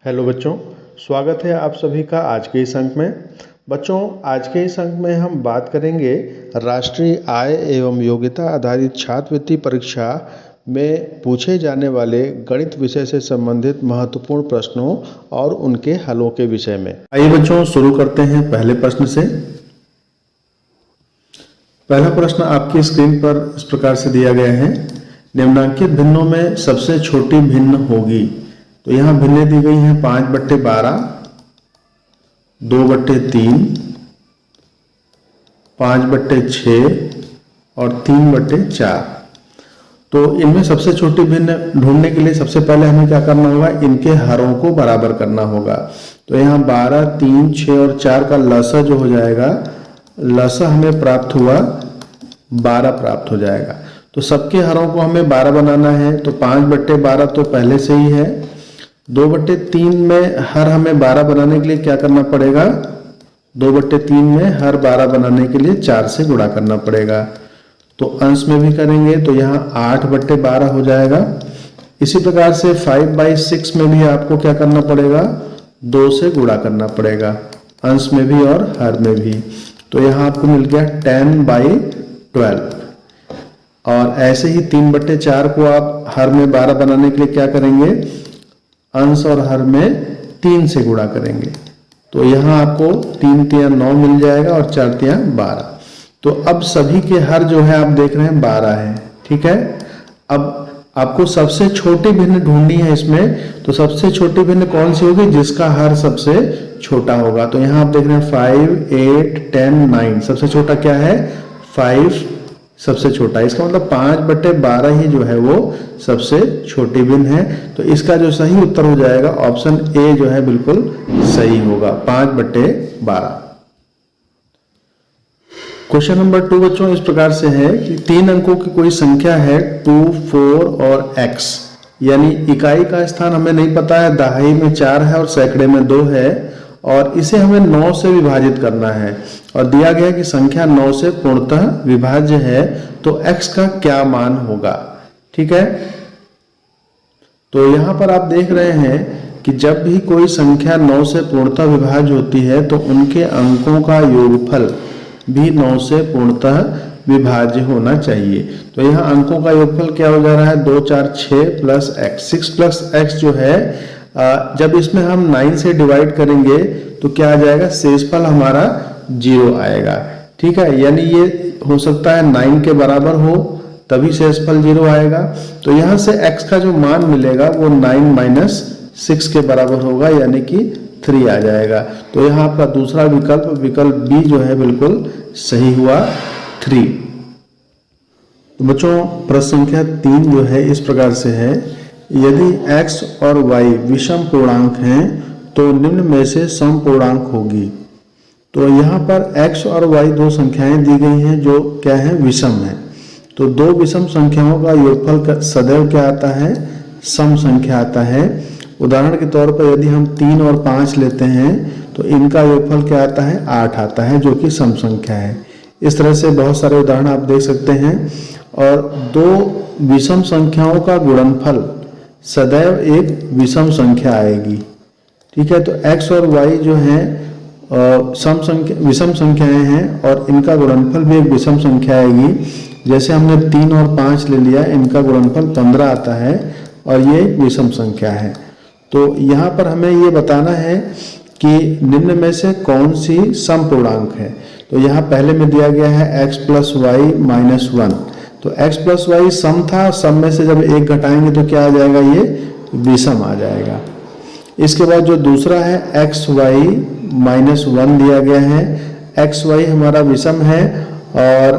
Hello बच्चों, स्वागत है आप सभी का आज के इस अंक में। बच्चों, आज के इस अंक में हम बात करेंगे राष्ट्रीय आय एवं योग्यता आधारित छात्रवृत्ति परीक्षा में पूछे जाने वाले गणित विषय से संबंधित महत्वपूर्ण प्रश्नों और उनके हलों के विषय में। आइए बच्चों, शुरू करते हैं पहले प्रश्न से। पहला प्रश्न आपकी स्क्रीन पर इस प्रकार से दिया गया है, निम्नलिखित भिन्नों में सबसे छोटी भिन्न होगी। तो यहाँ भिन्नें दी गई हैं 5/12, 2/3, 5/6 और 3/4। तो इनमें सबसे छोटी भिन्न ढूंढने के लिए सबसे पहले हमें क्या करना होगा, इनके हरों को बराबर करना होगा। तो यहाँ 12, 3, 6 और 4 का लसा जो हो जाएगा, लसा हमें प्राप्त हुआ 12 प्राप्त हो जाएगा। तो सबके हरों को हमें 12 बनाना है। तो 5/12 तो पहले से ही है। 2/3 में हर हमें 12 बनाने के लिए क्या करना पड़ेगा, 2/3 में हर 12 बनाने के लिए 4 से गुणा करना पड़ेगा। तो अंश में भी करेंगे तो यहाँ 8/12 हो जाएगा। इसी प्रकार से 5/6 में भी आपको क्या करना पड़ेगा, 2 से गुणा करना पड़ेगा, अंश में भी और हर में भी। तो यहाँ आपको मिल गया 10/12। और ऐसे ही 3/4 को आप हर में 12 बनाने के लिए क्या करेंगे, अंश और हर में 3 से गुणा करेंगे। तो यहाँ आपको 3 तिया 9 मिल जाएगा और 4 तिया 12। तो अब सभी के हर जो है आप देख रहे हैं 12 है। ठीक है, अब आपको सबसे छोटी भिन्न ढूंढनी है इसमें। तो सबसे छोटी भिन्न कौन सी होगी, जिसका हर सबसे छोटा होगा। तो यहाँ आप देख रहे हैं 5, 8, 10, 9। सबसे छोटा क्या है, 5 सबसे छोटा। इसका मतलब 5/12 ही जो है वो सबसे छोटी भिन्न है। तो इसका जो सही उत्तर हो जाएगा ऑप्शन ए जो है बिल्कुल सही होगा, 5/12। क्वेश्चन नंबर 2 बच्चों इस प्रकार से है कि 3 अंकों की कोई संख्या है 2, 4 और x, यानी इकाई का स्थान हमें नहीं पता है, दहाई में 4 है और सैकड़े में 2 है, और इसे हमें 9 से विभाजित करना है। और दिया गया कि संख्या 9 से पूर्णतः विभाज्य है, तो x का क्या मान होगा। ठीक है, तो यहां पर आप देख रहे हैं कि जब भी कोई संख्या 9 से पूर्णतः विभाज्य होती है तो उनके अंकों का योगफल भी 9 से पूर्णतः विभाज्य होना चाहिए। तो यहाँ अंकों का योगफल क्या हो जा रहा है, 2, 4, 6 प्लस x। 6 प्लस x जो है, जब इसमें हम 9 से डिवाइड करेंगे तो क्या आ जाएगा, शेषफल हमारा 0 आएगा। ठीक है, यानी ये हो सकता है 9 के बराबर हो तभी शेषफल 0 आएगा। तो यहाँ से x का जो मान मिलेगा वो 9 - 6 के बराबर होगा, यानी कि 3 आ जाएगा। तो यहाँ आपका दूसरा विकल्प बी जो है बिल्कुल सही हुआ, 3। तो बच्चों प्रश्न संख्या 3 जो है इस प्रकार से है, यदि x और y विषम पूर्णांक हैं तो निम्न में से सम पूर्णांक होगी। तो यहाँ पर x और y दो संख्याएं दी गई हैं जो क्या है, विषम है। तो दो विषम संख्याओं का योगफल सदैव क्या आता है, सम संख्या आता है। उदाहरण के तौर पर यदि हम 3 और 5 लेते हैं तो इनका योगफल क्या आता है, 8 आता है, जो कि सम संख्या है। इस तरह से बहुत सारे उदाहरण आप देख सकते हैं। और दो विषम संख्याओं का गुणनफल सदैव एक विषम संख्या आएगी। ठीक है, तो x और y जो हैं विषम संख्याएं हैं और इनका गुणनफल भी एक विषम संख्या आएगी। जैसे हमने 3 और 5 ले लिया, इनका गुणनफल 15 आता है और ये एक विषम संख्या है। तो यहाँ पर हमें ये बताना है कि निम्न में से कौन सी सम पूर्णांक है। तो यहाँ पहले में दिया गया है x + y - 1। तो x + y सम था, सम में से जब 1 घटाएंगे तो क्या आ जाएगा, ये विषम आ जाएगा। इसके बाद जो दूसरा है x y - 1 दिया गया है, x y हमारा विषम है और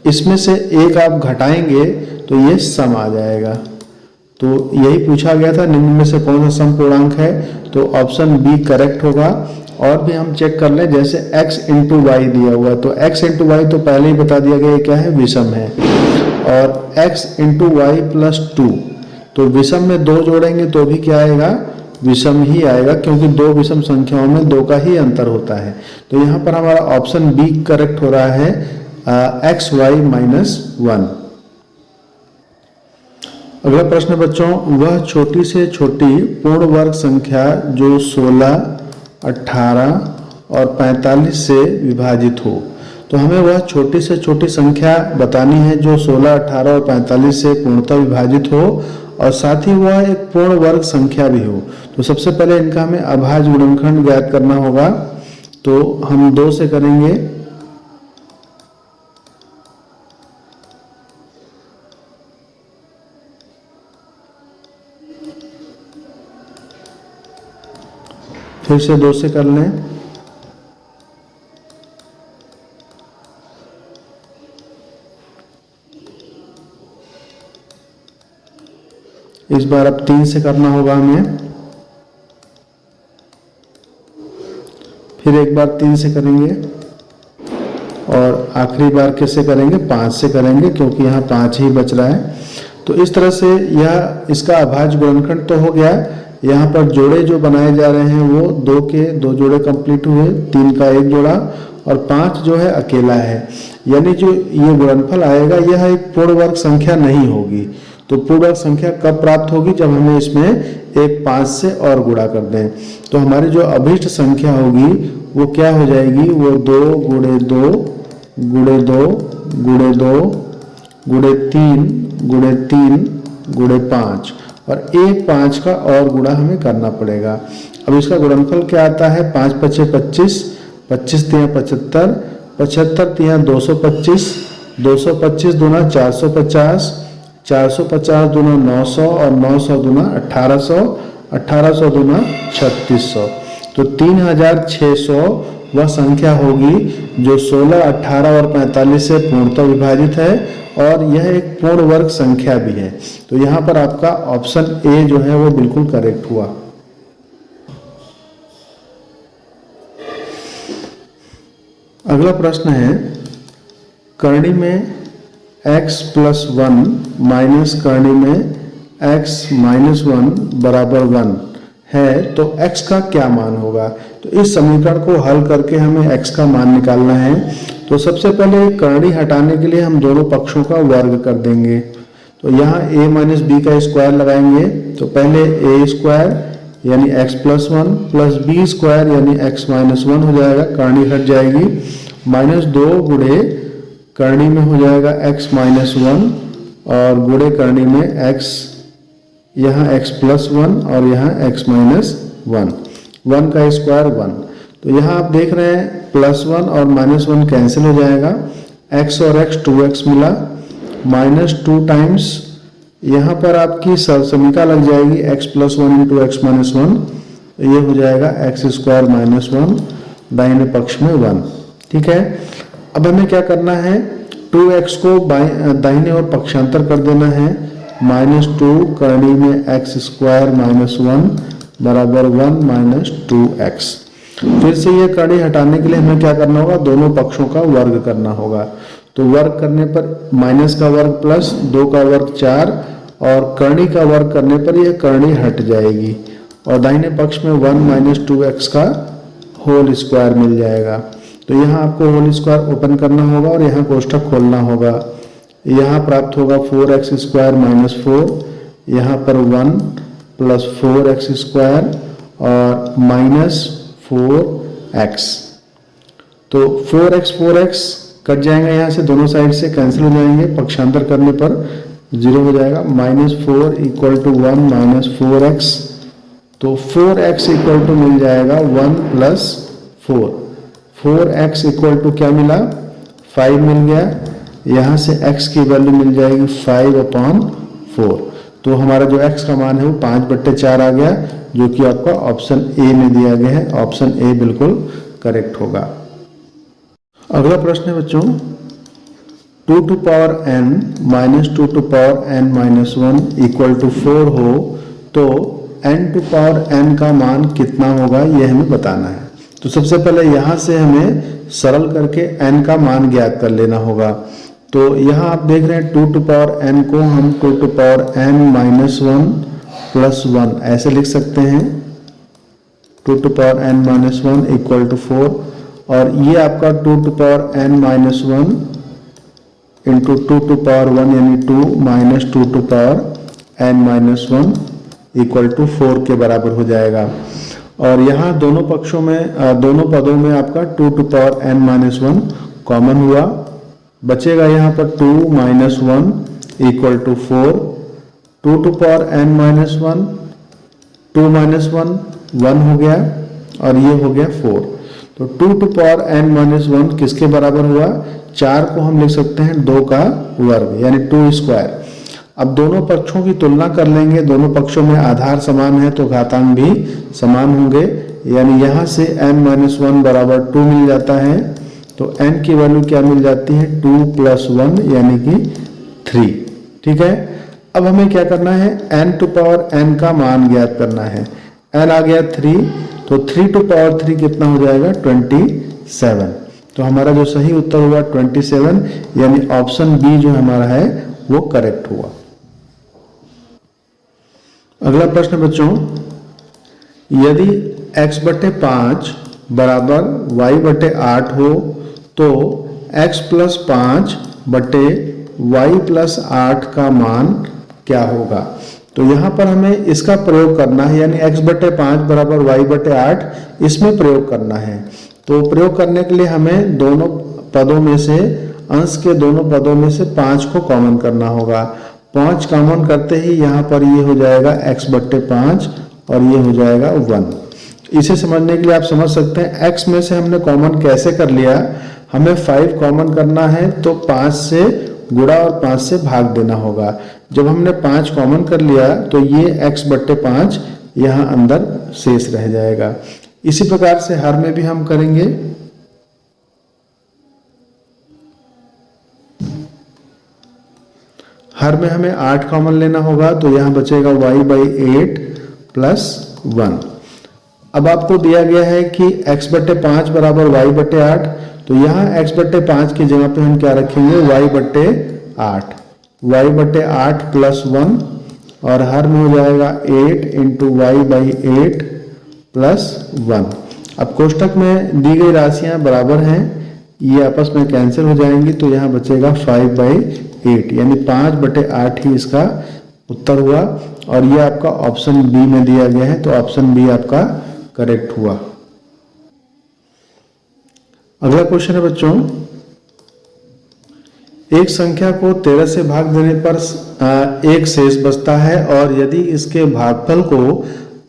इसमें से 1 आप घटाएंगे तो ये सम आ जाएगा। तो यही पूछा गया था, निम्न में से कौन सा सम पूर्णांक है। तो ऑप्शन बी करेक्ट होगा। और भी हम चेक कर लें, जैसे x × y दिया हुआ, तो x × y तो पहले ही बता दिया गया क्या है, विषम है। और x × y + 2, तो विषम में 2 जोड़ेंगे तो भी क्या आएगा, विषम ही आएगा, क्योंकि दो विषम संख्याओं में 2 का ही अंतर होता है। तो यहाँ पर हमारा ऑप्शन बी करेक्ट हो रहा है, x y - 1। अगला प्रश्न है बच्चों, वह छोटी से छोटी पूर्ण वर्ग संख्या जो 16, 18 और 45 से विभाजित हो। तो हमें वह छोटी से छोटी संख्या बतानी है जो 16, 18 और 45 से पूर्णतः विभाजित हो और साथ ही वह एक पूर्ण वर्ग संख्या भी हो। तो सबसे पहले इनका हमें अभाज्य गुणनखंड ज्ञात करना होगा। तो हम 2 से करेंगे। फिर से 2 से कर लें। इस बार अब 3 से करना होगा हमें। फिर एक बार 3 से करेंगे और आखिरी बार कैसे करेंगे? 5 से करेंगे, क्योंकि यहाँ 5 ही बच रहा है। तो इस तरह से यह इसका अभाज्य गुणनखंड तो हो गया। यहाँ पर जोड़े जो बनाए जा रहे हैं वो 2 के 2 जोड़े कंप्लीट हुए, 3 का 1 जोड़ा और 5 जो है अकेला है। यानी जो ये गुणनफल आएगा यह एक पूर्ण वर्ग संख्या नहीं होगी। तो पूर्ण वर्ग संख्या कब प्राप्त होगी? जब हमें इसमें एक 5 से और गुणा कर दें। तो हमारी जो अभीष्ट संख्या होगी वो क्या हो जाएगी? वो 2 गुणे 2 गुणे 2 गुणे 2 गुणे 3 गुणे 3 गुणे 5 और एक 5 का और गुणा हमें करना पड़ेगा। अब इसका गुणनफल क्या आता है? 5 पचे 25, 25 तिया 75, 75 तिया 225, 225 दूना 450, 450 दूना 900 और 900 दूना 1800, 1800 दूना 3600। तो 3600 वह संख्या होगी जो 16, 18 और 45 से पूर्णतः विभाजित है और यह एक पूर्ण वर्ग संख्या भी है। तो यहाँ पर आपका ऑप्शन ए जो है वो बिल्कुल करेक्ट हुआ। अगला प्रश्न है, करणी में x + 1 माइनस करणी में x - 1 बराबर 1 है, तो x का क्या मान होगा? तो इस समीकरण को हल करके हमें x का मान निकालना है। तो सबसे पहले करणी हटाने के लिए हम दोनों पक्षों का वर्ग कर देंगे। तो यहाँ a - b का स्क्वायर लगाएंगे। तो पहले a स्क्वायर यानी x + 1 प्लस b स्क्वायर यानी x - 1 हो जाएगा, करणी हट जाएगी, -2 गुणे करणी में हो जाएगा x - 1 और गुणे करणी में x, यहाँ x + 1 और यहाँ x - 1, 1 का स्क्वायर 1। तो यहाँ आप देख रहे हैं +1 और -1 कैंसिल हो जाएगा, x और x 2x मिला, -2 टाइम्स यहाँ पर आपकी समीका लग जाएगी x + 1 × x - 1, तो ये हो जाएगा x² - 1, दाहिने पक्ष में 1। ठीक है, अब हमें क्या करना है? 2x को दाहिने ओर पक्षांतर कर देना है, -2 करणी में x² - 1 बराबर 1 - 2x। फिर से ये करणी हटाने के लिए हमें क्या करना होगा? दोनों पक्षों का वर्ग करना होगा। तो वर्ग करने पर माइनस का वर्ग प्लस 2 का वर्ग 4 और करणी का वर्ग करने पर यह करणी हट जाएगी और दाहिने पक्ष में 1 - 2x का होल स्क्वायर मिल जाएगा। तो यहाँ आपको होल स्क्वायर ओपन करना होगा और यहाँ कोष्ठक खोलना होगा। यहाँ प्राप्त होगा 4x² - 4, यहाँ पर 1 + 4x² और -4x। तो 4x कट जाएगा, यहाँ से दोनों साइड से कैंसिल हो जाएंगे, पक्षांतर करने पर 0 हो जाएगा, -4 = 1 - 4x। तो 4x = मिल जाएगा 1 + 4, 4x = क्या मिला? 5 मिल गया। यहाँ से x की वैल्यू मिल जाएगी 5/4। तो हमारा जो x का मान है वो 5/4 आ गया, जो कि आपका ऑप्शन ए में दिया गया है। ऑप्शन ए बिल्कुल करेक्ट होगा। अगला प्रश्न है बच्चों, 2n - 2n - 1 = 4 हो तो n का मान कितना होगा, यह हमें बताना है। तो सबसे पहले यहाँ से हमें सरल करके n का मान ज्ञात कर लेना होगा। तो यहाँ आप देख रहे हैं 2n को हम 2n - 1 + 1 ऐसे लिख सकते हैं, 2n - 1 = 4 और ये आपका 2n - 1 × 2 यानी 2 - 2 n-1 इक्वल टू 4 के बराबर हो जाएगा। और यहाँ दोनों पक्षों में दोनों पदों में आपका 2 टू पावर n-1 कॉमन हुआ, बचेगा यहाँ पर 2 - 1 equal to 4, 2 to power n-1, 2 - 1 1 हो गया और ये हो गया 4। तो 2 टू पावर n-1 किसके बराबर हुआ? 4 को हम लिख सकते हैं 2 का वर्ग यानी 2 स्क्वायर। अब दोनों पक्षों की तुलना कर लेंगे, दोनों पक्षों में आधार समान है तो घातांक भी समान होंगे, यानी यहाँ से n-1 बराबर 2 मिल जाता है। तो n की वैल्यू क्या मिल जाती है? 2 + 1 यानी कि 3। ठीक है, अब हमें क्या करना है? n टू पावर n का मान ज्ञात करना है। n आ गया 3, तो 3 टू पावर 3 कितना हो जाएगा? 27। तो हमारा जो सही उत्तर हुआ 27, यानी ऑप्शन बी जो हमारा है वो करेक्ट हुआ। अगला प्रश्न बच्चों, यदि x/5 बराबर y/8 हो तो x + 5 बटे y + 8 का मान क्या होगा? तो यहाँ पर हमें इसका प्रयोग करना है, यानी x/5 बराबर y/8 इसमें प्रयोग करना है। तो प्रयोग करने के लिए हमें दोनों पदों में से, अंश के दोनों पदों में से 5 को कॉमन करना होगा। 5 कॉमन करते ही यहाँ पर ये हो जाएगा x/5 और ये हो जाएगा 1। इसे समझने के लिए आप समझ सकते हैं x में से हमने कॉमन कैसे कर लिया। हमें 5 कॉमन करना है तो 5 से गुणा और 5 से भाग देना होगा। जब हमने 5 कॉमन कर लिया तो ये x/5 यहाँ अंदर शेष रह जाएगा। इसी प्रकार से हर में भी हम करेंगे। हर में हमें 8 कॉमन लेना होगा तो यहाँ बचेगा y/8 + 1। अब आपको दिया गया है कि x/5 बराबर y/8, तो यहाँ x/5 की जगह पे हम क्या रखेंगे? y/8, y/8 + 1 और हर में हो जाएगा 8 × y/8 + 1। अब कोष्टक में दी गई राशियां बराबर हैं, ये आपस में कैंसिल हो जाएंगी तो यहाँ बचेगा 5/8, यानी 5/8 ही इसका उत्तर हुआ। और ये आपका ऑप्शन बी में दिया गया है, तो ऑप्शन बी आपका करेक्ट हुआ। अगला क्वेश्चन है बच्चों, एक संख्या को 13 से भाग देने पर एक शेष बचता है और यदि इसके भागफल को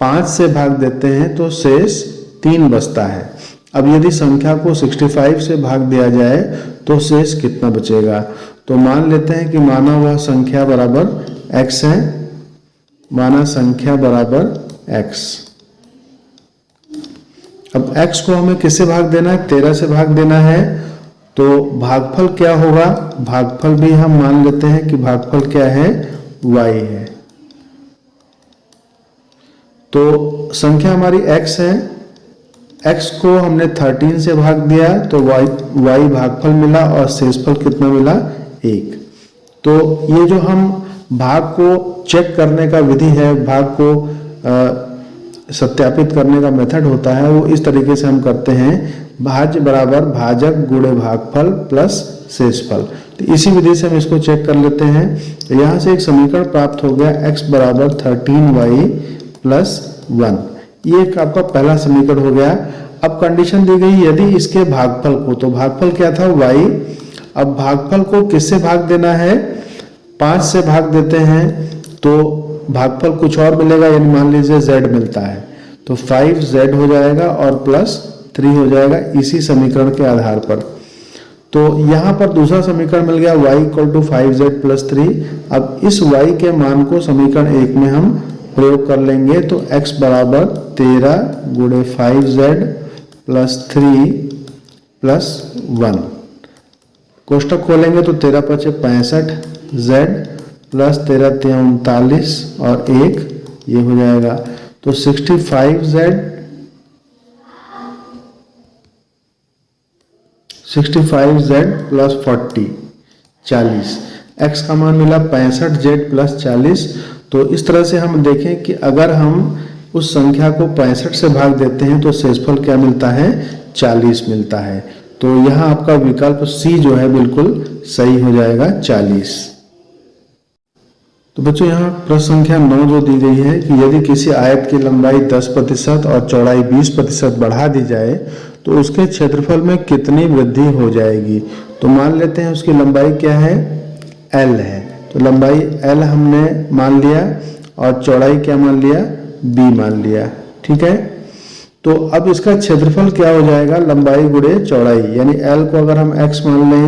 5 से भाग देते हैं तो शेष 3 बचता है। अब यदि संख्या को 65 से भाग दिया जाए तो शेष कितना बचेगा? तो मान लेते हैं कि माना हुआ संख्या बराबर x है, माना संख्या बराबर x। अब x को हमें किससे भाग देना है? 13 से भाग देना है। तो भागफल क्या होगा? भागफल भी हम मान लेते हैं कि भागफल क्या है? y है। तो संख्या हमारी x है, x को हमने 13 से भाग दिया तो y भागफल मिला और शेषफल कितना मिला? 1। तो ये जो हम भाग को चेक करने का विधि है, भाग को सत्यापित करने का मेथड होता है, वो इस तरीके से हम करते हैं, भाज्य बराबर भाजक गुणे भागफल प्लस शेषफल। तो इसी विधि से हम इसको चेक कर लेते हैं। तो यहाँ से एक समीकरण प्राप्त हो गया, x बराबर 13y + 1। ये एक आपका पहला समीकरण हो गया। अब कंडीशन दी गई यदि इसके भागफल को, तो भागफल क्या था? y। अब भागफल को किससे भाग देना है? 5 से भाग देते हैं तो भागफल कुछ और मिलेगा, यानी मान लीजिए z मिलता है तो 5z हो जाएगा और +3 हो जाएगा इसी समीकरण के आधार पर। तो यहाँ पर दूसरा समीकरण मिल गया y = 5z + 3। अब इस y के मान को समीकरण 1 में हम प्रयोग कर लेंगे तो x बराबर 13 × 5z + 3 + 1। कोष्टक खोलेंगे तो 13 × 5 = 65, z + 13 × 3 = 39 और 1 ये हो जाएगा। तो 65z + 40 40, x का मान मिला 65z + 40। तो इस तरह से हम देखें कि अगर हम उस संख्या को 65 से भाग देते हैं तो शेषफल क्या मिलता है? 40 मिलता है। तो यहाँ आपका विकल्प सी जो है बिल्कुल सही हो जाएगा, 40। तो बच्चों यहाँ प्रश्न संख्या 9 जो दी गई है कि यदि किसी आयत की लंबाई 10% और चौड़ाई 20% बढ़ा दी जाए तो उसके क्षेत्रफल में कितनी वृद्धि हो जाएगी। तो मान लेते हैं उसकी लंबाई क्या है, L है, तो लंबाई L हमने मान लिया और चौड़ाई क्या मान लिया, B मान लिया। ठीक है, तो अब इसका क्षेत्रफल क्या हो जाएगा, लंबाई गुणे चौड़ाई, यानी L को अगर हम x मान लें,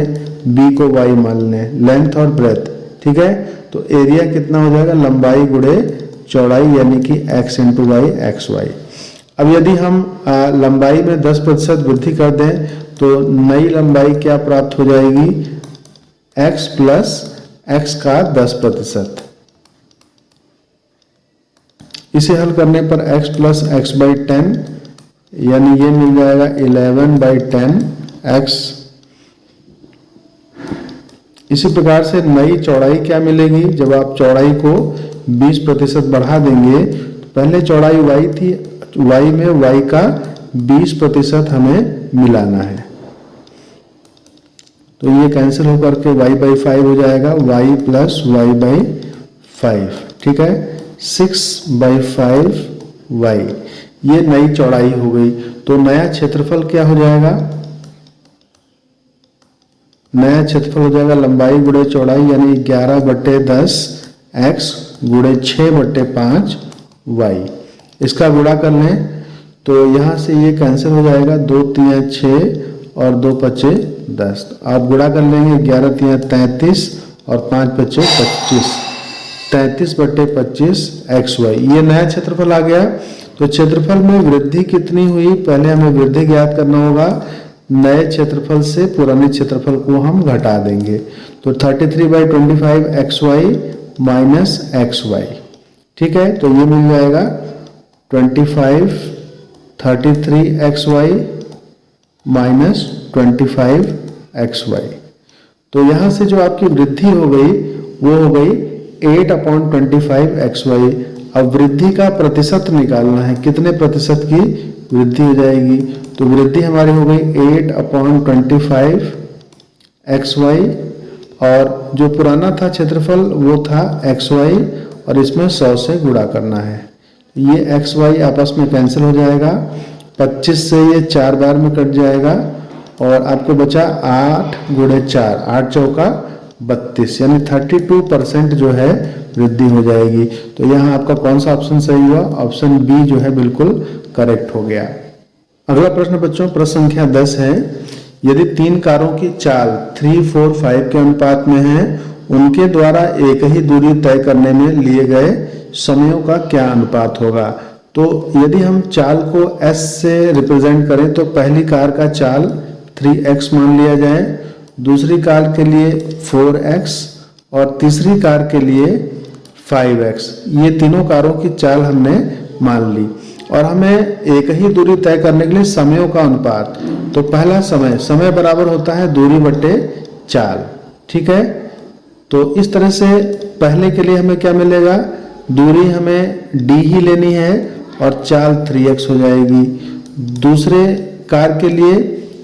B को y मान लें, लेंथ और ब्रेथ। ठीक है, तो एरिया कितना हो जाएगा, लंबाई गुणे चौड़ाई यानी कि x into Y X Y. अब यदि हम लंबाई में 10% वृद्धि कर दें तो नई लंबाई क्या प्राप्त हो जाएगी, x प्लस x का 10%। इसे हल करने पर x प्लस एक्स बाई 10 यानी ये मिल जाएगा 11/10 x। इसी प्रकार से नई चौड़ाई क्या मिलेगी, जब आप चौड़ाई को 20% बढ़ा देंगे, तो पहले चौड़ाई y थी, y में y का 20% हमें मिलाना है, तो ये कैंसिल होकर के y/5 हो जाएगा, y प्लस y/5। ठीक है, 6/5 y, ये नई चौड़ाई हो गई। तो नया क्षेत्रफल क्या हो जाएगा, नया क्षेत्रफल हो जाएगा लंबाई गुणे चौड़ाई यानी 11/10 x गुणे 6/5 y। इसका गुणा कर लें तो यहाँ से ये कैंसिल हो जाएगा, 2 3 6 और 2 5 10। आप गुणा कर लेंगे, 11 3 33 और 5 5 25, 33/25 xy। ये नया क्षेत्रफल आ गया। तो क्षेत्रफल में वृद्धि कितनी हुई, पहले हमें वृद्धि ज्ञात करना होगा, नए क्षेत्रफल से पुराने क्षेत्रफल को हम घटा देंगे। तो 33/25 xy माइनस xy। ठीक है, तो ये मिल जाएगा 33 xy माइनस 25 xy। तो यहाँ से जो आपकी वृद्धि हो गई वो हो गई 8/25 xy। अब वृद्धि का प्रतिशत निकालना है, कितने प्रतिशत की वृद्धि हो जाएगी, तो वृद्धि हमारी हो गई 8/25 xy, और जो पुराना था क्षेत्रफल वो था xy और इसमें 100 से गुणा करना है। ये xy आपस में कैंसिल हो जाएगा, 25 से ये 4 बार में कट जाएगा और आपको बचा 8 गुणे 4, 8 चौका 32, यानी 32% जो है वृद्धि हो जाएगी। तो यहाँ आपका कौन सा ऑप्शन सही हुआ, ऑप्शन बी जो है बिल्कुल करेक्ट हो गया। अगला प्रश्न बच्चों, प्रश्न संख्या 10 है, यदि 3 कारों की चाल 3, 4, 5 के अनुपात में है, उनके द्वारा एक ही दूरी तय करने में लिए गए समयों का क्या अनुपात होगा। तो यदि हम चाल को s से रिप्रेजेंट करें तो पहली कार का चाल 3x मान लिया जाए, दूसरी कार के लिए 4x और तीसरी कार के लिए 5x। ये तीनों कारों की चाल हमने मान ली और हमें एक ही दूरी तय करने के लिए समयों का अनुपात, तो पहला समय बराबर होता है दूरी बटे चाल। ठीक है, तो इस तरह से पहले के लिए हमें क्या मिलेगा, दूरी हमें d ही लेनी है और चाल 3x हो जाएगी। दूसरे कार के लिए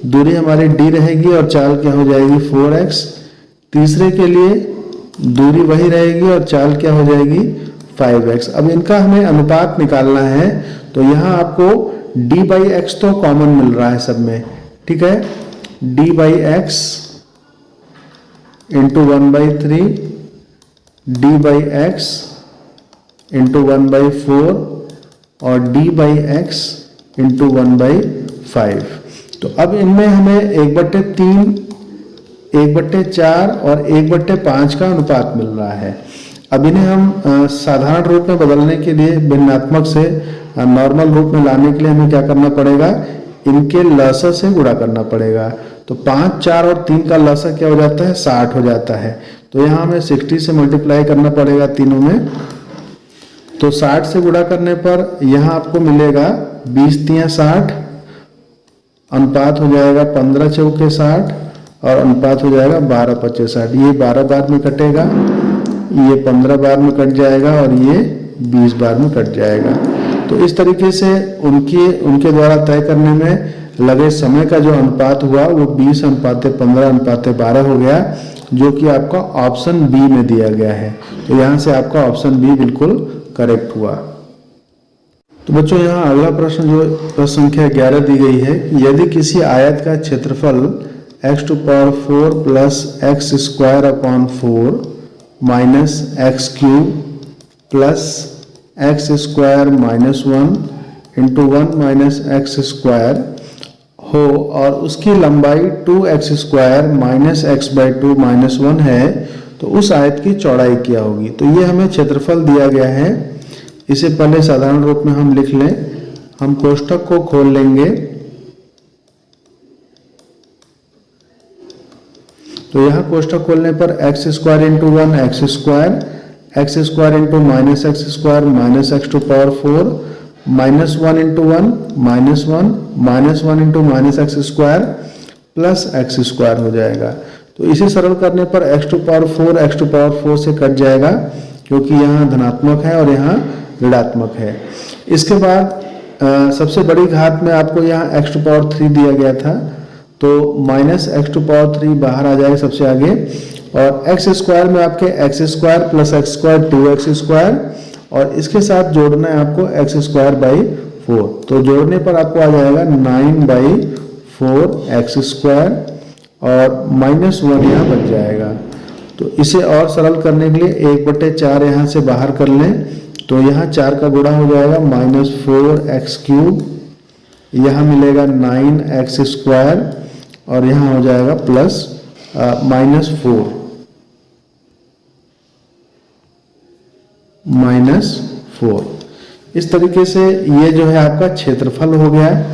दूरी हमारी d रहेगी और चाल क्या हो जाएगी 4x। तीसरे के लिए दूरी वही रहेगी और चाल क्या हो जाएगी 5x। अब इनका हमें अनुपात निकालना है, तो यहाँ आपको d/x तो कॉमन मिल रहा है सब में। ठीक है, d/x इंटू 1/3, d/x इंटू 1/4 और d/x इंटू 1/5। तो अब इनमें हमें 1/3, 1/4 और 1/5 का अनुपात मिल रहा है। अब इन्हें हम साधारण रूप में बदलने के लिए, भिन्नात्मक से नॉर्मल रूप में लाने के लिए हमें क्या करना पड़ेगा, इनके लसा से गुणा करना पड़ेगा। तो 5, 4 और 3 का लसा क्या हो जाता है, 60 हो जाता है। तो यहाँ हमें 60 से मल्टीप्लाई करना पड़ेगा तीनों में। तो 60 से गुणा करने पर यहाँ आपको मिलेगा 20 3 60, अनुपात हो जाएगा 15 चौके 60 और अनुपात हो जाएगा 12 5 60। ये 12 बार में कटेगा, ये 15 बार में कट जाएगा और ये 20 बार में कट जाएगा। तो इस तरीके से उनके द्वारा तय करने में लगे समय का जो अनुपात हुआ वो 20:15:12 हो गया। जो कि आपका ऑप्शन बी में दिया गया है। तो यहाँ से आपका ऑप्शन बी बिल्कुल करेक्ट हुआ। तो बच्चों यहाँ अगला प्रश्न जो प्रश्न संख्या 11 दी गई है, यदि किसी आयत का क्षेत्रफल x⁴ plus x² minus x³ plus x² minus 1 into 1 minus x² हो और उसकी लंबाई 2x² माइनस x/2 माइनस 1 है, तो उस आयत की चौड़ाई क्या होगी। तो ये हमें क्षेत्रफल दिया गया है। इसे पहले साधारण रूप में हम लिख लें। हम कोष्ठक को खोल लेंगे। तो यहाँ कोष्ठक खोलने पर x² into 1 x² into minus x² minus x⁴ minus 1 into 1 minus 1 minus 1 into minus x² plus x² हो जाएगा। तो इसे सरल करने पर x⁴ से कट जाएगा, क्योंकि यहाँ धनात्मक है और यहाँ ऋणात्मक है। इसके बाद सबसे बड़ी घात में आपको यहाँ x⁴ दिया गया था, तो माइनस x⁴ बाहर आ जाएगा सबसे आगे, और x² में आपके x² प्लस x² 2x², और इसके साथ जोड़ना है आपको x²/4। तो जोड़ने पर आपको आ जाएगा 9/4x² और माइनस 1 यहाँ बच जाएगा। तो इसे और सरल करने के लिए 1/4 यहाँ से बाहर कर लें, तो यहाँ 4 का गुणा हो जाएगा -4x³ यहाँ मिलेगा 9x² और यहाँ हो जाएगा प्लस -4। इस तरीके से ये जो है आपका क्षेत्रफल हो गया,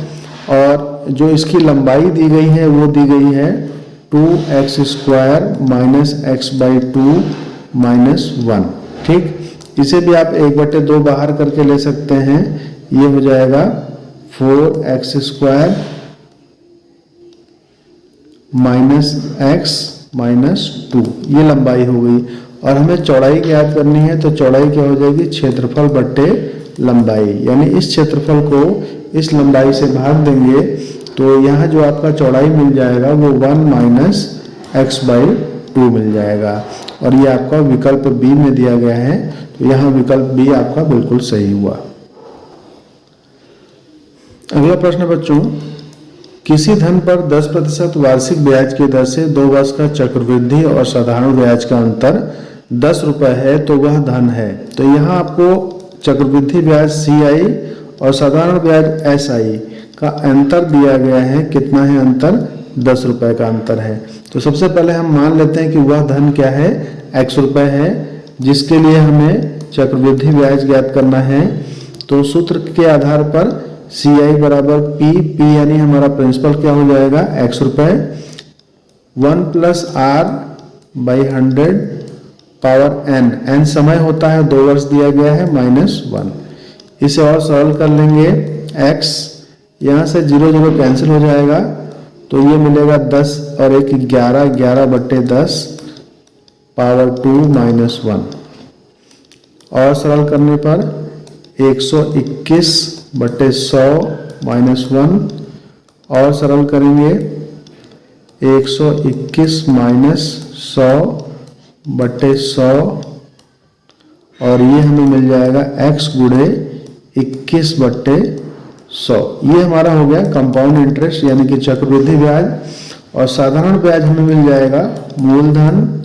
और जो इसकी लंबाई दी गई है वो दी गई है 2x² माइनस x/2 माइनस 1। ठीक, इसे भी आप 1/2 बाहर करके ले सकते हैं। ये हो जाएगा 4x² माइनस x माइनस 2। ये लंबाई हो गई, और हमें चौड़ाई ज्ञात करनी है। तो चौड़ाई क्या हो जाएगी, क्षेत्रफल बट्टे लंबाई, यानी इस क्षेत्रफल को इस लंबाई से भाग देंगे, तो यहाँ जो आपका चौड़ाई मिल जाएगा वो 1 माइनस x/2 मिल जाएगा। और ये आपका विकल्प बी में दिया गया है, तो यहाँ विकल्प बी आपका बिल्कुल सही हुआ। अगला प्रश्न बच्चों, किसी धन पर 10% वार्षिक ब्याज की दर से 2 वर्ष का चक्रवृद्धि और साधारण ब्याज का अंतर 10 रुपये है, तो वह धन है। तो यहाँ आपको चक्रवृद्धि ब्याज CI और साधारण ब्याज SI का अंतर दिया गया है। कितना है अंतर, 10 रुपये का अंतर है। तो सबसे पहले हम मान लेते हैं कि वह धन क्या है, x रुपये है, जिसके लिए हमें चक्रवृद्धि ब्याज ज्ञात करना है। तो सूत्र के आधार पर CI बराबर P यानी हमारा प्रिंसिपल क्या हो जाएगा, x रुपये, 1 प्लस R/100 पावर n समय होता है 2 वर्ष दिया गया है, -1। इसे और सरल कर लेंगे, x यहाँ से 0 0 कैंसिल हो जाएगा, तो ये मिलेगा 10 और 1 11/10 पावर 2 -1। और सरल करने पर 121/100 -1, और सरल करेंगे 121 -100/100, और ये हमें मिल जाएगा x गुणे 21/100। ये हमारा हो गया कंपाउंड इंटरेस्ट यानी कि चक्रवृद्धि ब्याज। और साधारण ब्याज हमें मिल जाएगा मूलधन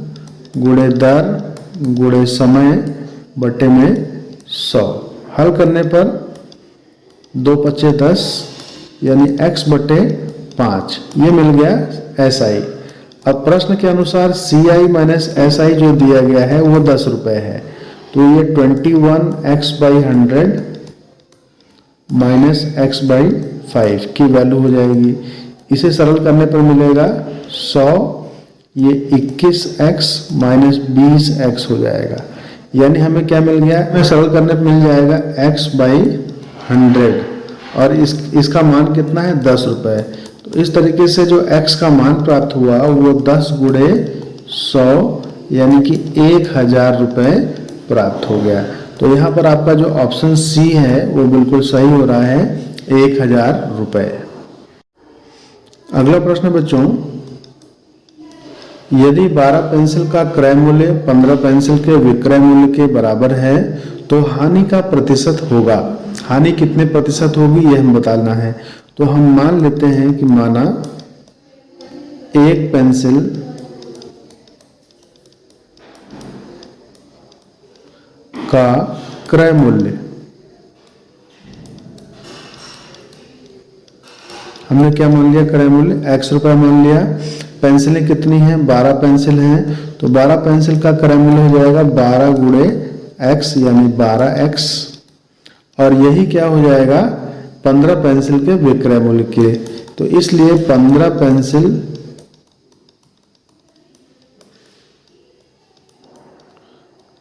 गुणे दर गुणे समय बटे में 100। हल करने पर 2 × 10 यानी x/5 ये मिल गया SI। अब प्रश्न के अनुसार CI माइनस SI जो दिया गया है वो 10 रुपये है, तो ये 21x/100 माइनस x/5 की वैल्यू हो जाएगी। इसे सरल करने पर मिलेगा 100, ये 21x माइनस 20x हो जाएगा। यानी हमें क्या मिल गया, हमें सरल करने पर मिल जाएगा x/100, और इसका मान कितना है, 10 रुपये। तो इस तरीके से जो x का मान प्राप्त हुआ वो 10 गुणे 100 यानी कि 1000 रुपये प्राप्त हो गया। तो यहाँ पर आपका जो ऑप्शन C है वो बिल्कुल सही हो रहा है, 1000 रुपये। अगला प्रश्न बच्चों, यदि 12 पेंसिल का क्रय मूल्य 15 पेंसिल के विक्रय मूल्य के बराबर है तो हानि का प्रतिशत होगा। हानि कितने प्रतिशत होगी यह हम बताना है। तो हम मान लेते हैं कि माना एक पेंसिल का क्रय मूल्य हमने क्या मान लिया, क्रय मूल्य x रुपये मान लिया। पेंसिलें कितनी हैं, 12 पेंसिल हैं, तो 12 पेंसिल का क्रय मूल्य हो जाएगा 12 गुणे x यानी 12x, और यही क्या हो जाएगा 15 पेंसिल के विक्रय मूल्य के। तो इसलिए 15 पेंसिल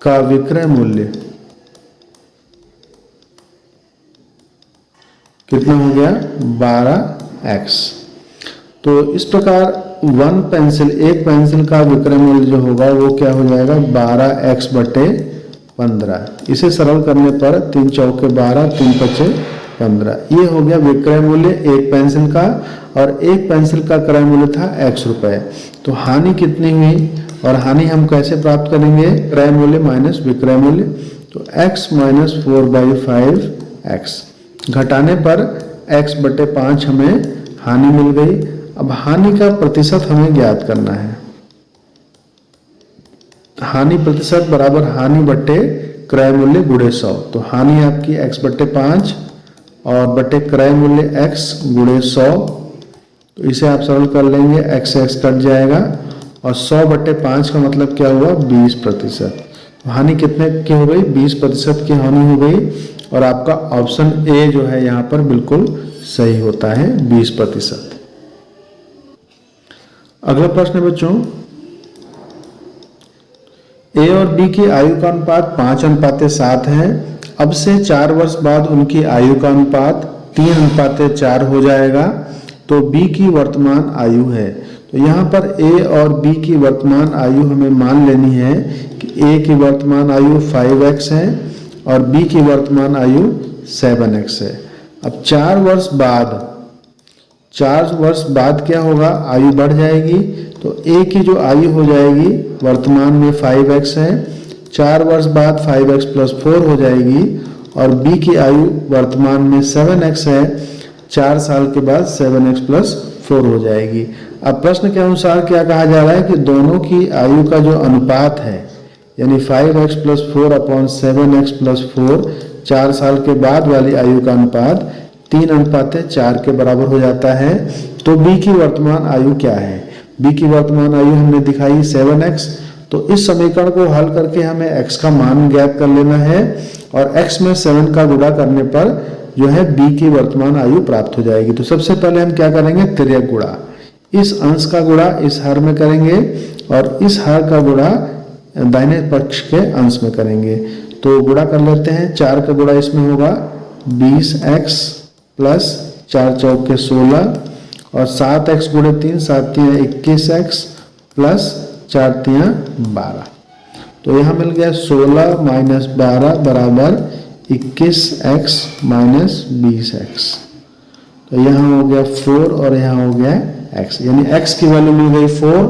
का विक्रय मूल्य कितना हो गया 12x। तो इस प्रकार एक पेंसिल का विक्रय मूल्य जो होगा वो क्या हो जाएगा 12x बटे 15। इसे सरल करने पर 3 चौके 12 3 पचे 15, ये हो गया विक्रय मूल्य एक पेंसिल का, और एक पेंसिल का क्रय मूल्य था x रुपए। तो हानि कितनी हुई, और हानि हम कैसे प्राप्त करेंगे, क्रय मूल्य माइनस विक्रय मूल्य। तो x माइनस 4/5x घटाने पर x बटे 5 हमें हानि मिल गई। अब हानि का प्रतिशत हमें ज्ञात करना है। हानि प्रतिशत बराबर हानि बटे क्रय मूल्य गुणे 100। तो हानि आपकी x बटे 5 और बटे क्रय मूल्य x गुणे 100। तो इसे आप सरल कर लेंगे, x से x कट जाएगा, और 100 बटे 5 का मतलब क्या हुआ 20%। हानि कितने की हो गई 20% की हानि हो गई, और आपका ऑप्शन ए जो है यहाँ पर बिल्कुल सही होता है 20%। अगला प्रश्न है बच्चों, ए और बी की आयु का अनुपात 5:7 है। अब से 4 वर्ष बाद उनकी आयु का अनुपात 3:4 हो जाएगा। तो बी की वर्तमान आयु है। तो यहाँ पर ए और बी की वर्तमान आयु हमें मान लेनी है कि ए की वर्तमान आयु 5x है और बी की वर्तमान आयु 7x है। अब 4 वर्ष बाद क्या होगा, आयु बढ़ जाएगी। तो ए की जो आयु हो जाएगी वर्तमान में 5x है, 4 वर्ष बाद 5x + 4 हो जाएगी, और बी की आयु वर्तमान में 7x है, 4 साल के बाद 7x + 4 हो जाएगी। अब प्रश्न के अनुसार क्या कहा जा रहा है कि दोनों की आयु का जो अनुपात है यानी 5x + 4/7x + 4, 4 साल के बाद वाली आयु का अनुपात 3:4 के बराबर हो जाता है। तो बी की वर्तमान आयु क्या है, बी की वर्तमान आयु हमने दिखाई 7x। तो इस समीकरण को हल करके हमें x का मान ज्ञात कर लेना है, और x में 7 का गुणा करने पर जो है b की वर्तमान आयु प्राप्त हो जाएगी। तो सबसे पहले हम क्या करेंगे, तिर्यक गुणा, इस अंश का गुणा इस हर में करेंगे और इस हर का गुणा दाहिने पक्ष के अंश में करेंगे। तो गुणा कर लेते हैं, 4 का गुणा इसमें होगा 20x प्लस 4 चौके 16, और 7x गुणे 3 7 तियां 21x प्लस 4 तियां 12। तो यहाँ मिल गया 16 माइनस 12 बराबर 21x माइनस 20x। तो यहाँ हो गया 4 और यहाँ हो गया x, यानी x की वैल्यू मिल गई 4।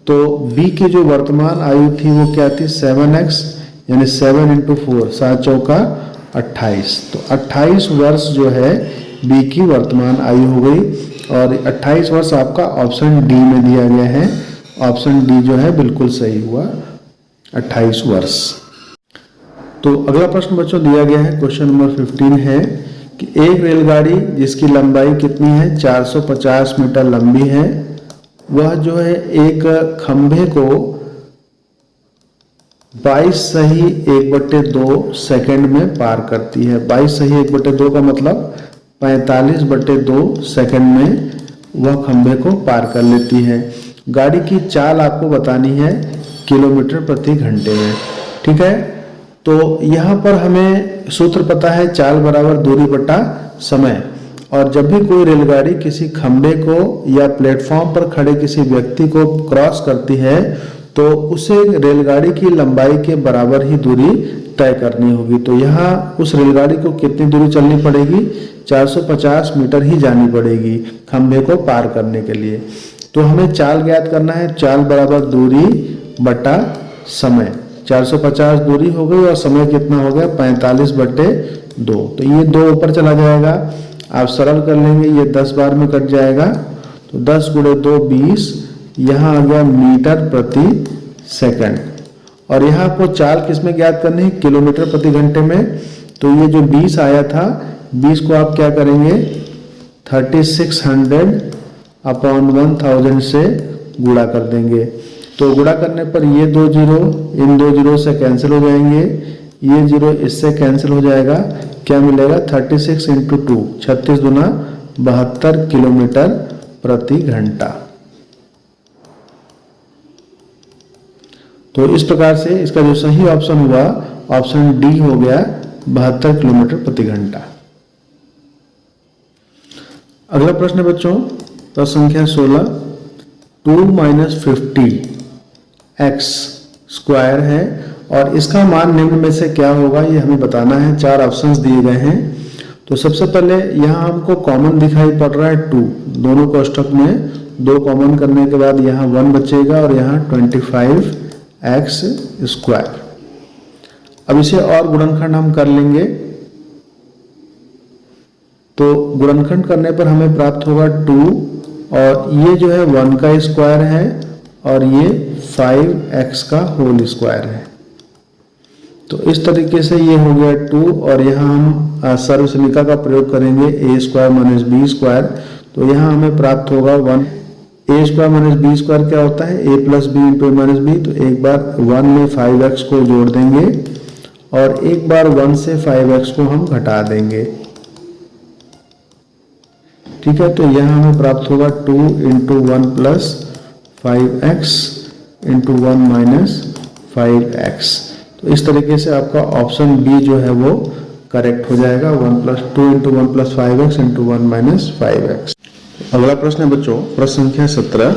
तो b की जो वर्तमान आयु थी वो क्या थी 7x, यानी 7 × 4 7 चौका 28। तो 28 वर्ष जो है b की वर्तमान आयु हो गई, और 28 वर्ष आपका ऑप्शन डी में दिया गया है। ऑप्शन डी जो है बिल्कुल सही हुआ, 28 वर्ष। तो अगला प्रश्न बच्चों दिया गया है, क्वेश्चन नंबर 15 है कि एक रेलगाड़ी जिसकी लंबाई कितनी है 450 मीटर लंबी है, वह जो है एक खंभे को 22 सही 1/2 सेकंड में पार करती है। 22 सही 1/2 का मतलब 45/2 सेकंड में वह खंभे को पार कर लेती है। गाड़ी की चाल आपको बतानी है किलोमीटर प्रति घंटे में, ठीक है। तो यहाँ पर हमें सूत्र पता है, चाल बराबर दूरी बटा समय, और जब भी कोई रेलगाड़ी किसी खंभे को या प्लेटफॉर्म पर खड़े किसी व्यक्ति को क्रॉस करती है तो उसे रेलगाड़ी की लंबाई के बराबर ही दूरी तय करनी होगी। तो यहाँ उस रेलगाड़ी को कितनी दूरी चलनी पड़ेगी, 450 मीटर ही जानी पड़ेगी खंभे को पार करने के लिए। तो हमें चाल ज्ञात करना है। चाल बराबर दूरी बटा समय। 450 दूरी हो गई और समय कितना हो गया 45/2। तो ये 2 ऊपर चला जाएगा, आप सरल कर लेंगे, ये 10 बार में कट जाएगा। तो 10 × 2 20, यहाँ आ गया मीटर प्रति सेकंड। और यहाँ आपको चाल किसमें ज्ञात करनी है, किलोमीटर प्रति घंटे में। तो ये जो 20 आया था, 20 को आप क्या करेंगे 3600/1000 से गुणा कर देंगे। तो गुणा करने पर ये 2 जीरो इन 2 जीरो से कैंसिल हो जाएंगे, ये जीरो इससे कैंसिल हो जाएगा। क्या मिलेगा 36 × 2, 36 दूना 72 किलोमीटर प्रति घंटा। तो इस प्रकार से इसका जो सही ऑप्शन हुआ ऑप्शन डी हो गया 72 किलोमीटर प्रति घंटा। अगला प्रश्न है बच्चों, प्रश्न संख्या 16, 2 - 50x² है और इसका मान निम्न में से क्या होगा ये हमें बताना है। 4 ऑप्शंस दिए गए हैं। तो सबसे पहले यहाँ हमको कॉमन दिखाई पड़ रहा है 2, दोनों कोष्ठक में 2 कॉमन करने के बाद यहाँ 1 बचेगा और यहाँ 25x²। अब इसे और गुणनखंड हम कर लेंगे। तो गुणनखंड करने पर हमें प्राप्त होगा 2 और ये जो है 1 का स्क्वायर है और ये 5x का होल स्क्वायर है। तो इस तरीके से ये हो गया 2 और यहाँ हम सर्वसुनिका का प्रयोग करेंगे a² - b²। तो यहाँ हमें प्राप्त होगा 1। a² - b² क्या होता है, a + b × a - b। तो एक बार 1 में 5x को जोड़ देंगे और एक बार 1 से 5x को हम घटा देंगे। ठीक है, तो यहाँ हमें प्राप्त होगा 2 × 1 + 5x × 1 - 5x। तो इस तरीके से आपका ऑप्शन बी जो है वो करेक्ट हो जाएगा, 2 × 1 + 5x × 1 - 5x। अगला प्रश्न है बच्चों, प्रश्न संख्या 17,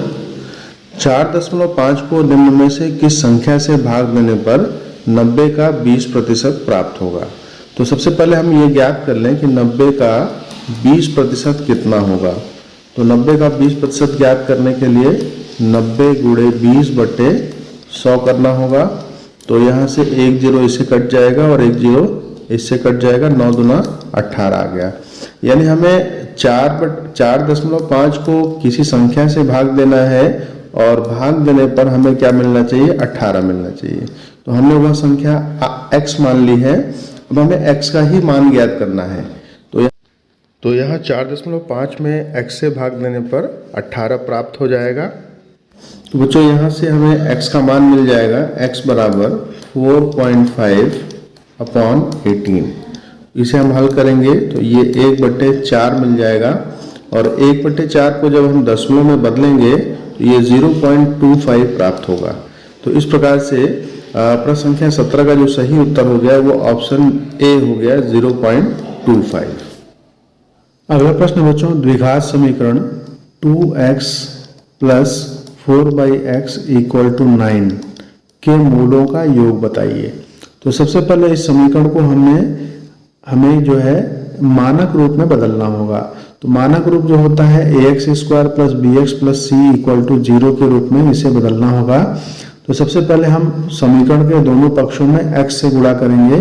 4.5 को निम्न में से किस संख्या से भाग देने पर 90 का 20% प्राप्त होगा। तो सबसे पहले हम ये ज्ञात कर लें कि 90 का 20% कितना होगा। तो 90 का 20% ज्ञात करने के लिए 90 × 20/100 करना होगा। तो यहाँ से 1 जीरो इससे कट जाएगा और 1 जीरो इससे कट जाएगा, 9 दूना 18 आ गया। यानी हमें 4.5 को किसी संख्या से भाग देना है और भाग देने पर हमें क्या मिलना चाहिए, 18 मिलना चाहिए। तो हमने वह संख्या x मान ली है, अब हमें x का ही मान ज्ञात करना है। तो यहाँ 4.5 में x से भाग देने पर 18 प्राप्त हो जाएगा। तो बच्चों यहाँ से हमें x का मान मिल जाएगा, x बराबर 4.5/18। इसे हम हल करेंगे तो ये 1/4 मिल जाएगा और 1/4 को जब हम दशमलव में बदलेंगे तो ये 0.25 प्राप्त होगा। तो इस प्रकार से प्रश्न संख्या 17 का जो सही उत्तर हो गया वो ऑप्शन ए हो गया, 0.25। अगला प्रश्न बच्चों, द्विघात समीकरण 2x + 4/x = 9 के मूलों का योग बताइए। तो सबसे पहले इस समीकरण को हमें जो है मानक रूप में बदलना होगा। तो मानक रूप जो होता है ax² + bx + c = 0 के रूप में इसे बदलना होगा। तो सबसे पहले हम समीकरण के दोनों पक्षों में x से गुणा करेंगे।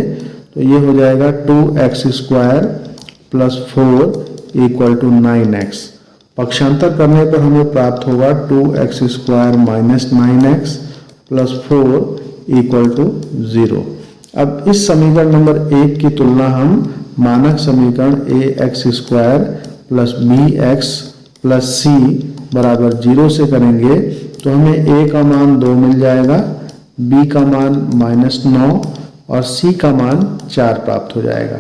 तो ये हो जाएगा 2x² + 4 = 9x। पक्षांतर करने पर हमें प्राप्त होगा 2x² - 9x + 4 = 0। अब इस समीकरण नंबर 1 की तुलना हम मानक समीकरण ax² + bx + c = 0 से करेंगे। तो हमें a का मान 2 मिल जाएगा, b का मान -9 और c का मान 4 प्राप्त हो जाएगा।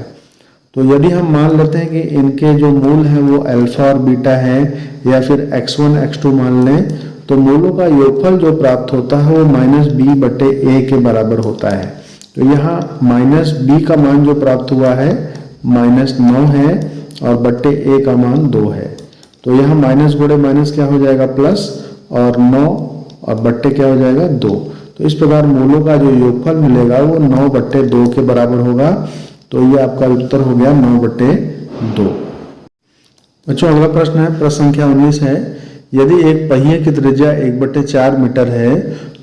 तो यदि हम मान लेते हैं कि इनके जो मूल हैं वो अल्फा और बीटा है या फिर x1 x2 मान लें, तो मूलों का योगफल जो प्राप्त होता है वो -b/a के बराबर होता है। तो यहाँ -b का मान जो प्राप्त हुआ है -9 है और बट्टे a का मान 2 है। तो यहाँ माइनस गुणे माइनस क्या हो जाएगा, प्लस, और 9 और बट्टे क्या हो जाएगा, 2। तो इस प्रकार मूलों का जो योगफल मिलेगा वो 9/2 के बराबर होगा। तो ये आपका उत्तर हो गया 9/2। बच्चों अगला प्रश्न है, प्रश्न संख्या 19 है यदि एक पहिए की त्रिज्या 1/4 मीटर है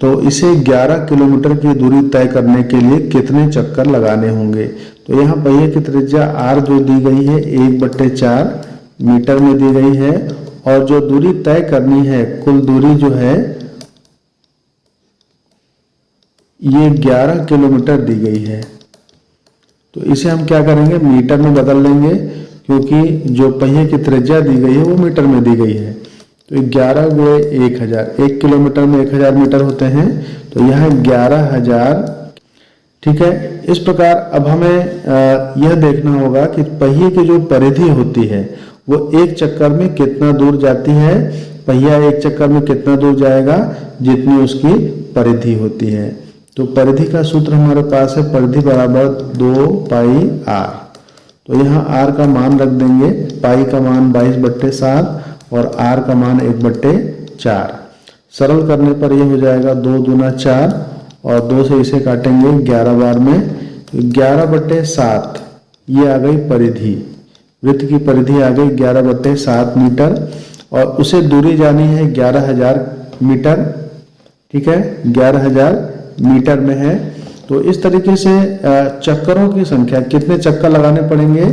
तो इसे 11 किलोमीटर की दूरी तय करने के लिए कितने चक्कर लगाने होंगे। तो यहाँ पहिए की त्रिज्या r जो दी गई है 1/4 मीटर में दी गई है और जो दूरी तय करनी है, कुल दूरी जो है ये 11 किलोमीटर दी गई है। तो इसे हम क्या करेंगे, मीटर में बदल लेंगे, क्योंकि जो पहिए की त्रिज्या दी गई है वो मीटर में दी गई है। तो 11 × 1000, 1 किलोमीटर में 1000 मीटर होते हैं, तो यह 11,000। ठीक है, इस प्रकार अब हमें यह देखना होगा कि पहिए की जो परिधि होती है वो एक चक्कर में कितना दूर जाती है। पहिया एक चक्कर में कितना दूर जाएगा, जितनी उसकी परिधि होती है। तो परिधि का सूत्र हमारे पास है, परिधि बराबर 2πr। तो यहाँ r का मान रख देंगे, पाई का मान 22/7 और r का मान 1/4। सरल करने पर यह हो जाएगा 2 दूना 4 और 2 से इसे काटेंगे 11 बार में, 11/7 ये आ गई परिधि, वृत्त की परिधि आ गई 11/7 मीटर और उसे दूरी जानी है 11,000 मीटर। ठीक है, 11,000 मीटर में है। तो इस तरीके से चक्करों की संख्या, कितने चक्कर लगाने पड़ेंगे,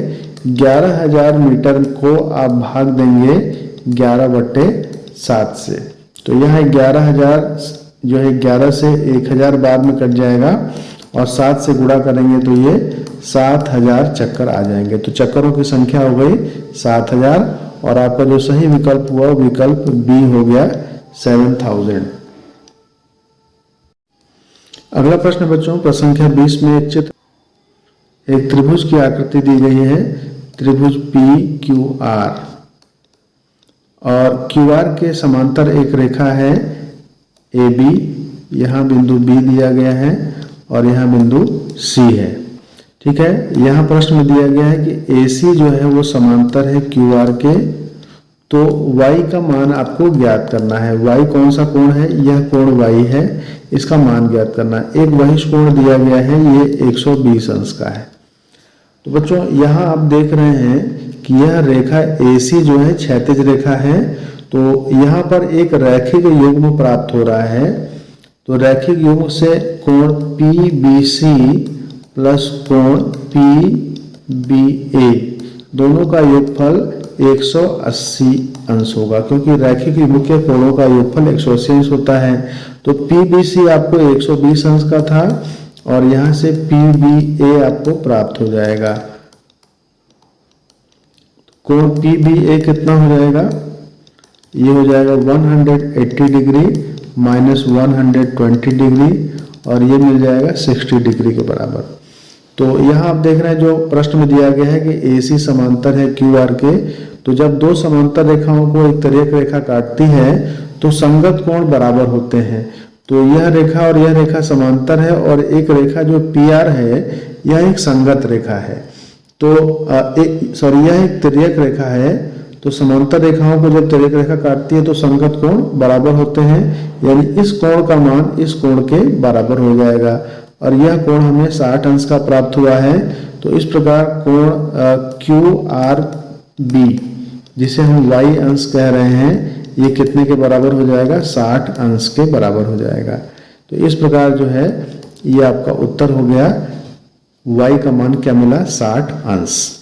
11,000 मीटर को आप भाग देंगे 11/7 से। तो यहाँ 11,000 जो है 11 से 1,000 बार में कट जाएगा और 7 से गुणा करेंगे तो ये 7,000 चक्कर आ जाएंगे। तो चक्करों की संख्या हो गई 7,000 और आपका जो सही विकल्प हुआ विकल्प बी हो गया 7,000। अगला प्रश्न बच्चों, प्रश्न संख्या 20 में एक त्रिभुज की आकृति दी गई है, त्रिभुज PQR और QR के समांतर एक रेखा है AB। यहाँ बिंदु B दिया गया है और यहाँ बिंदु C है। ठीक है, यहाँ प्रश्न में दिया गया है कि AC जो है वो समांतर है QR के, तो y का मान आपको ज्ञात करना है। y कौन सा कोण है, यह कोण y है, इसका मान ज्ञात करना है। एक बहिष कोण दिया गया है, ये 120 अंश का है। तो बच्चों यहाँ आप देख रहे हैं कि यह रेखा AC जो है क्षैतिज रेखा है, तो यहाँ पर एक रैखिक युग्म प्राप्त हो रहा है। तो रैखिक युग्म से कोण PBC प्लस कोण PBA दोनों का योगफल 180 अंश होगा, क्योंकि रैखिक युग्म के कोणों का योगफल 180 अंश होता है। तो PBC आपको 120 अंश का था और यहाँ से PBA आपको प्राप्त हो जाएगा। कोण PBA कितना हो जाएगा, ये हो जाएगा 180 डिग्री माइनस 120 डिग्री और ये मिल जाएगा 60 डिग्री के बराबर। तो यहाँ आप देख रहे हैं जो प्रश्न में दिया गया है कि AC समांतर है QR के, तो जब दो समांतर रेखाओं को एक तिर्यक रेखा काटती है तो संगत कोण बराबर होते हैं। तो यह रेखा और यह रेखा समांतर है और एक रेखा जो PR है यह एक संगत रेखा है। तो यह एक तिर्यक रेखा है, तो समांतर रेखाओं को जब तिर्यक रेखा काटती है तो संगत कोण बराबर होते हैं, यानी इस कोण का मान इस कोण के बराबर हो जाएगा और यह कोण हमें 60 अंश का प्राप्त हुआ है। तो इस प्रकार कोण QRB जिसे हम y अंश कह रहे हैं, ये कितने के बराबर हो जाएगा, 60 अंश के बराबर हो जाएगा। तो इस प्रकार जो है ये आपका उत्तर हो गया, y का मान क्या मिला, 60 अंश।